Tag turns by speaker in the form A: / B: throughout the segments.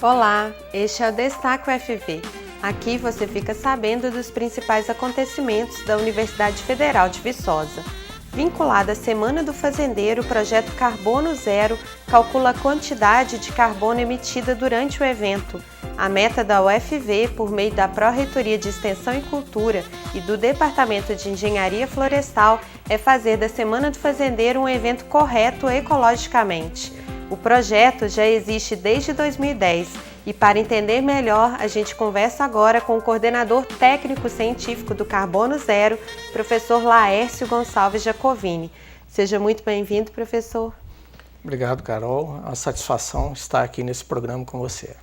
A: Olá, este é o Destaque UFV. Aqui você fica sabendo dos principais acontecimentos da Universidade Federal de Viçosa. Vinculado à Semana do Fazendeiro, o projeto Carbono Zero calcula a quantidade de carbono emitida durante o evento. A meta da UFV, por meio da Pró-Reitoria de Extensão e Cultura e do Departamento de Engenharia Florestal, é fazer da Semana do Fazendeiro um evento correto ecologicamente. O projeto já existe desde 2010 e, para entender melhor, a gente conversa agora com o coordenador técnico-científico do Carbono Zero, professor Laércio Gonçalves Jacovini. Seja muito bem-vindo, professor.
B: Obrigado, Carol. É uma satisfação estar aqui nesse programa com você.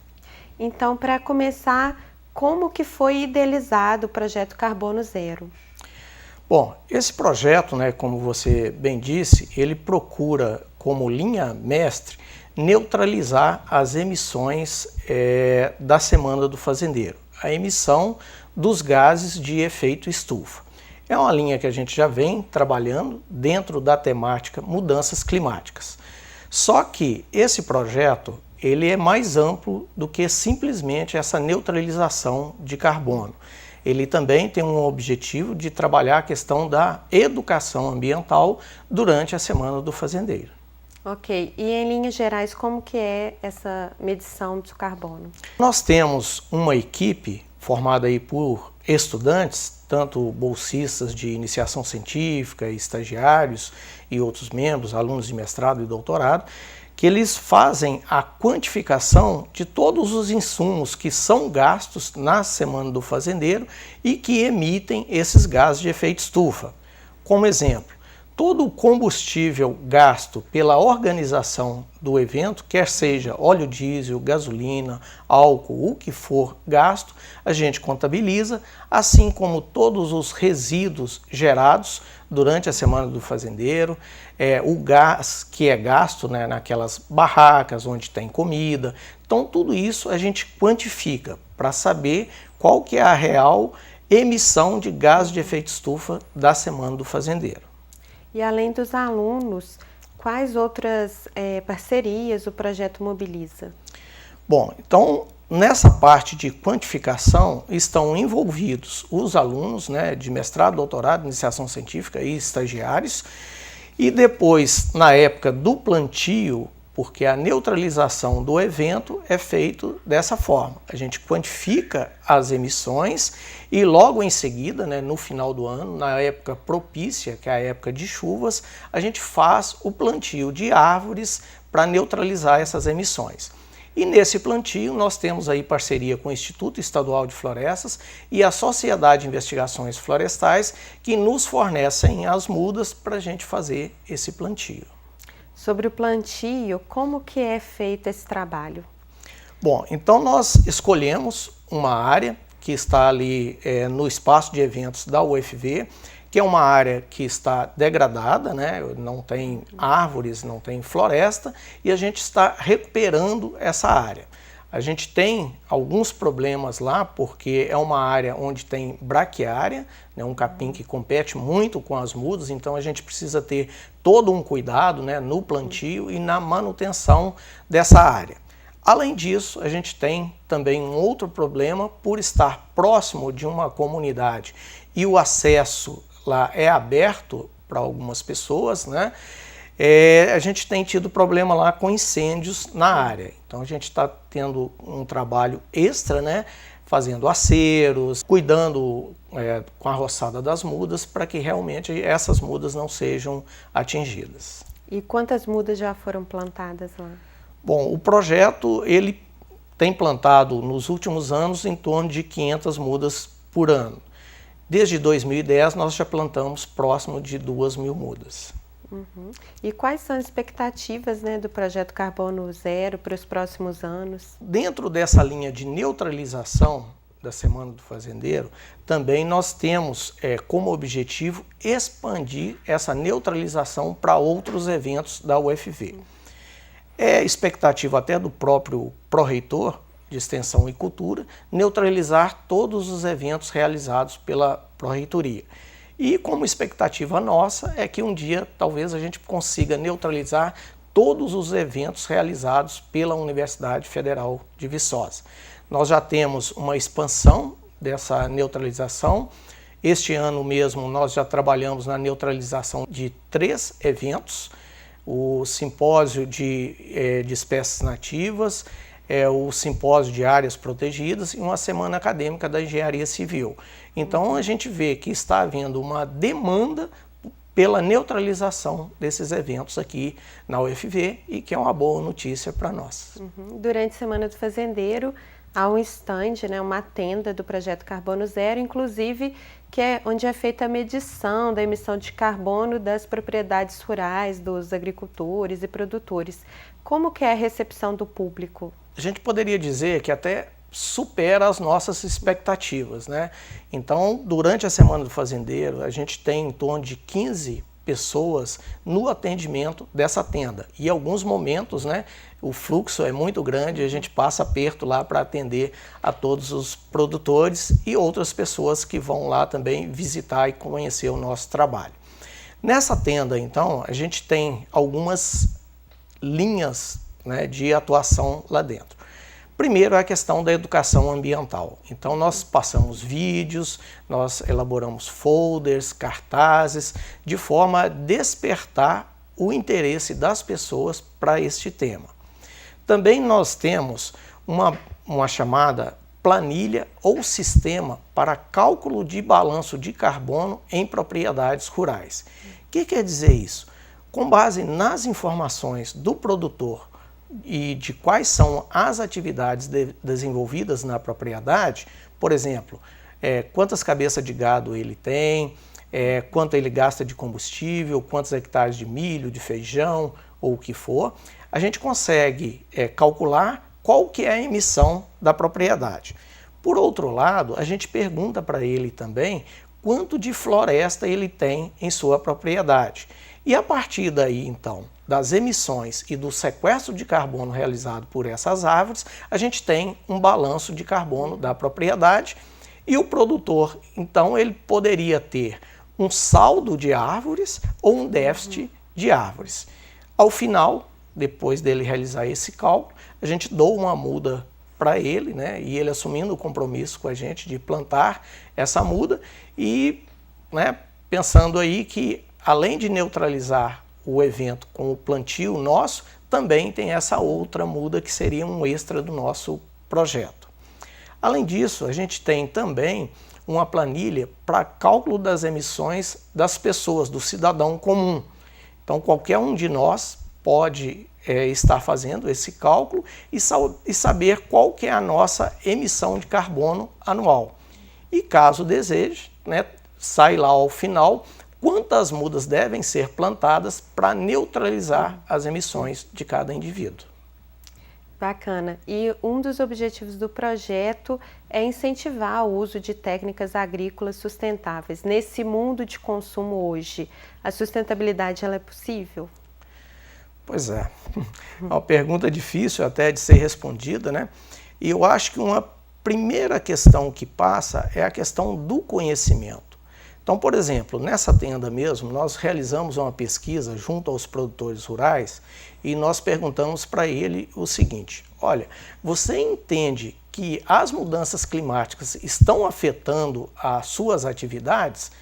A: Então, para começar, como que foi idealizado o projeto Carbono Zero?
B: Bom, esse projeto, como você bem disse, ele procura, como linha mestre, neutralizar as emissões da Semana do Fazendeiro, a emissão dos gases de efeito estufa. É uma linha que a gente já vem trabalhando dentro da temática mudanças climáticas. Só que esse projeto ele é mais amplo do que simplesmente essa neutralização de carbono. Ele também tem um objetivo de trabalhar a questão da educação ambiental durante a Semana do Fazendeiro.
A: Ok, e em linhas gerais, como que é essa medição do carbono?
B: Nós temos uma equipe formada aí por estudantes, tanto bolsistas de iniciação científica, estagiários e outros membros, alunos de mestrado e doutorado, que eles fazem a quantificação de todos os insumos que são gastos na Semana do Fazendeiro e que emitem esses gases de efeito estufa. Como exemplo, todo o combustível gasto pela organização do evento, quer seja óleo diesel, gasolina, álcool, o que for gasto, a gente contabiliza, assim como todos os resíduos gerados durante a Semana do Fazendeiro, o gás que é gasto naquelas barracas onde tem comida. Então tudo isso a gente quantifica para saber qual que é a real emissão de gás de efeito estufa da Semana do Fazendeiro.
A: E além dos alunos, quais outras parcerias o projeto mobiliza?
B: Bom, então nessa parte de quantificação estão envolvidos os alunos de mestrado, doutorado, iniciação científica e estagiários. E depois, na época do plantio, porque a neutralização do evento é feito dessa forma. A gente quantifica as emissões e logo em seguida, no final do ano, na época propícia, que é a época de chuvas, a gente faz o plantio de árvores para neutralizar essas emissões. E nesse plantio nós temos aí parceria com o Instituto Estadual de Florestas e a Sociedade de Investigações Florestais, que nos fornecem as mudas para a gente fazer esse plantio.
A: Sobre o plantio, como que é feito esse trabalho?
B: Bom, então nós escolhemos uma área que está ali no espaço de eventos da UFV, que é uma área que está degradada, não tem árvores, não tem floresta, e a gente está recuperando essa área. A gente tem alguns problemas lá, porque é uma área onde tem braquiária, um capim que compete muito com as mudas, então a gente precisa ter todo um cuidado no plantio e na manutenção dessa área. Além disso, a gente tem também um outro problema por estar próximo de uma comunidade e o acesso lá é aberto para algumas pessoas, a gente tem tido problema lá com incêndios na área. Então a gente está tendo um trabalho extra, fazendo aceros, cuidando com a roçada das mudas para que realmente essas mudas não sejam atingidas.
A: E quantas mudas já foram plantadas lá?
B: Bom, o projeto ele tem plantado nos últimos anos em torno de 500 mudas por ano. Desde 2010 nós já plantamos próximo de 2.000 mudas.
A: Uhum. E quais são as expectativas do projeto Carbono Zero para os próximos anos?
B: Dentro dessa linha de neutralização da Semana do Fazendeiro, também nós temos como objetivo expandir essa neutralização para outros eventos da UFV. É expectativa até do próprio pró-reitor de Extensão e Cultura neutralizar todos os eventos realizados pela pró-reitoria. E como expectativa nossa é que um dia talvez a gente consiga neutralizar todos os eventos realizados pela Universidade Federal de Viçosa. Nós já temos uma expansão dessa neutralização. Este ano mesmo nós já trabalhamos na neutralização de 3 eventos, o simpósio de espécies nativas, o simpósio de áreas protegidas e uma semana acadêmica da engenharia civil. Então a gente vê que está havendo uma demanda pela neutralização desses eventos aqui na UFV e que é uma boa notícia para nós.
A: Durante a Semana do Fazendeiro, há um stand, né, uma tenda do projeto Carbono Zero, inclusive que é onde é feita a medição da emissão de carbono das propriedades rurais, dos agricultores e produtores. Como que é a recepção do público?
B: A gente poderia dizer que até supera as nossas expectativas, né? Então, durante a Semana do Fazendeiro, a gente tem em torno de 15 pessoas no atendimento dessa tenda. E em alguns momentos, né, o fluxo é muito grande, a gente passa aperto lá para atender a todos os produtores e outras pessoas que vão lá também visitar e conhecer o nosso trabalho. Nessa tenda, então, a gente tem algumas linhas, né, de atuação lá dentro. Primeiro é a questão da educação ambiental. Então nós passamos vídeos, nós elaboramos folders, cartazes, de forma a despertar o interesse das pessoas para este tema. Também nós temos uma chamada planilha ou sistema para cálculo de balanço de carbono em propriedades rurais. O que quer dizer isso? Com base nas informações do produtor e de quais são as atividades desenvolvidas na propriedade, por exemplo, quantas cabeças de gado ele tem, quanto ele gasta de combustível, quantos hectares de milho, de feijão ou o que for, a gente consegue calcular qual que é a emissão da propriedade. Por outro lado, a gente pergunta para ele também quanto de floresta ele tem em sua propriedade. E a partir daí, então, das emissões e do sequestro de carbono realizado por essas árvores, a gente tem um balanço de carbono da propriedade e o produtor, então, ele poderia ter um saldo de árvores ou um déficit de árvores. Ao final, depois dele realizar esse cálculo, a gente dá uma muda para ele, né, e ele assumindo o compromisso com a gente de plantar essa muda e, né, pensando aí que além de neutralizar o evento com o plantio nosso, também tem essa outra muda que seria um extra do nosso projeto. Além disso, a gente tem também uma planilha para cálculo das emissões das pessoas, do cidadão comum. Então, qualquer um de nós pode estar fazendo esse cálculo e saber qual que é a nossa emissão de carbono anual. E caso deseje, né, sai lá ao final quantas mudas devem ser plantadas para neutralizar as emissões de cada indivíduo.
A: Bacana. E um dos objetivos do projeto é incentivar o uso de técnicas agrícolas sustentáveis. Nesse mundo de consumo hoje, a sustentabilidade ela é possível?
B: Pois é. É uma pergunta difícil até de ser respondida, né? E eu acho que uma primeira questão que passa é a questão do conhecimento. Então, por exemplo, nessa tenda mesmo, nós realizamos uma pesquisa junto aos produtores rurais e nós perguntamos para ele o seguinte: olha, você entende que as mudanças climáticas estão afetando as suas atividades?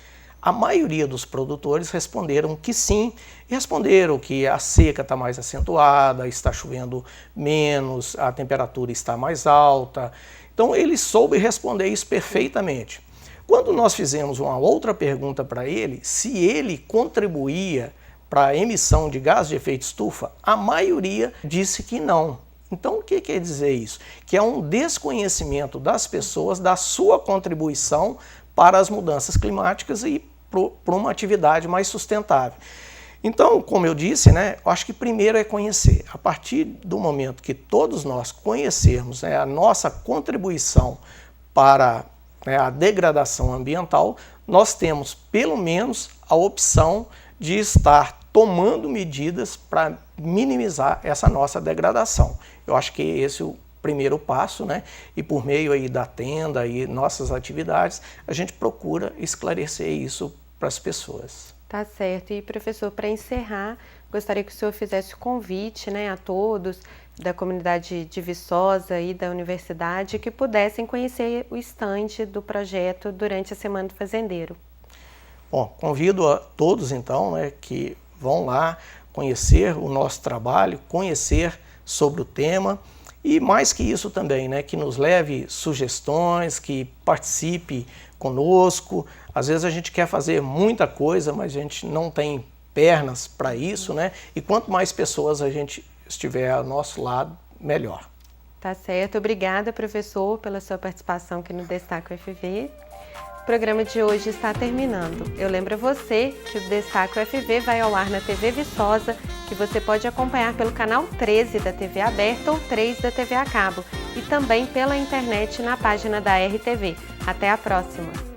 B: A maioria dos produtores responderam que sim, e responderam que a seca está mais acentuada, está chovendo menos, a temperatura está mais alta. Então, ele soube responder isso perfeitamente. Quando nós fizemos uma outra pergunta para ele, se ele contribuía para a emissão de gás de efeito estufa, a maioria disse que não. Então, o que quer dizer isso? Que é um desconhecimento das pessoas da sua contribuição para as mudanças climáticas e para uma atividade mais sustentável. Então, como eu disse, né, eu acho que primeiro é conhecer. A partir do momento que todos nós conhecermos, né, a nossa contribuição para a degradação ambiental, nós temos pelo menos a opção de estar tomando medidas para minimizar essa nossa degradação. Eu acho que esse é o primeiro passo, né? E por meio aí da tenda e nossas atividades, a gente procura esclarecer isso para as pessoas.
A: Tá certo. E professor, para encerrar, gostaria que o senhor fizesse o convite, né, a todos da comunidade de Viçosa e da universidade que pudessem conhecer o estande do projeto durante a Semana do Fazendeiro.
B: Bom, convido a todos então, né, que vão lá conhecer o nosso trabalho, conhecer sobre o tema e mais que isso também, né, que nos leve sugestões, que participe conosco. Às vezes a gente quer fazer muita coisa, mas a gente não tem pernas para isso, né? E quanto mais pessoas a gente estiver ao nosso lado, melhor.
A: Tá certo. Obrigada, professor, pela sua participação aqui no Destaque UFV. O programa de hoje está terminando. Eu lembro a você que o Destaque UFV vai ao ar na TV Viçosa, que você pode acompanhar pelo canal 13 da TV aberta ou 3 da TV a cabo e também pela internet na página da RTV. Até a próxima!